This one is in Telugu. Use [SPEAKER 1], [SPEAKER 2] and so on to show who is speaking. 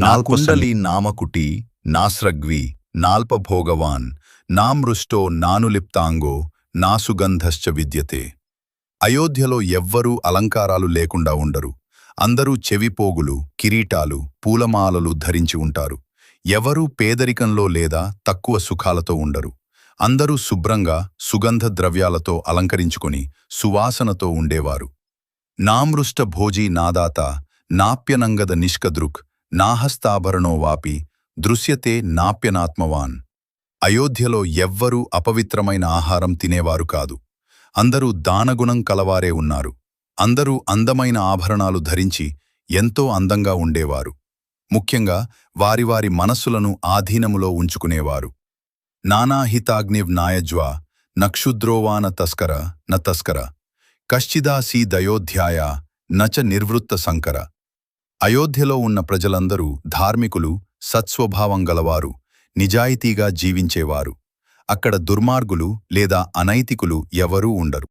[SPEAKER 1] నాకుండలి నామకుటి నాస్రగ్వి నాల్పభోగవాన్ నామృష్టో నానులిప్తాంగో నాసుగంధశ్చ విద్యతే. అయోధ్యలో ఎవ్వరూ అలంకారాలు లేకుండా ఉండరు. అందరూ చెవిపోగులు, కిరీటాలు, పూలమాలలు ధరించి ఉంటారు. ఎవరూ పేదరికంలో లేదా తక్కువ సుఖాలతో ఉండరు. అందరూ శుభ్రంగా సుగంధ ద్రవ్యాలతో అలంకరించుకొని సువాసనతో ఉండేవారు. నామృష్ట భోజీ నాదాత నాప్యనంగద నిష్కదృక్ నాహస్తాభరణో వాపి దృశ్యతే నాప్యనాత్మవాన్. అయోధ్యలో ఎవ్వరూ అపవిత్రమైన ఆహారం తినేవారు కాదు. అందరూ దానగుణం కలవారే ఉన్నారు. అందరూ అందమైన ఆభరణాలు ధరించి ఎంతో అందంగా ఉండేవారు. ముఖ్యంగా వారి వారి మనస్సులను ఆధీనములో ఉంచుకునేవారు. నానాహితాగ్నివ్ నాయజ్వా నక్షుద్రోవాన తస్కర న తస్కర కశ్చిదాసీ దయోధ్యాయ నచ నిర్వృత్త సంకర. అయోధ్యలో ఉన్న ప్రజలందరూ ధార్మికులు, సత్స్వభావం గలవారు, నిజాయితీగా జీవించేవారు. అక్కడ దుర్మార్గులు లేదా అనైతికులు ఎవరూ ఉండరు.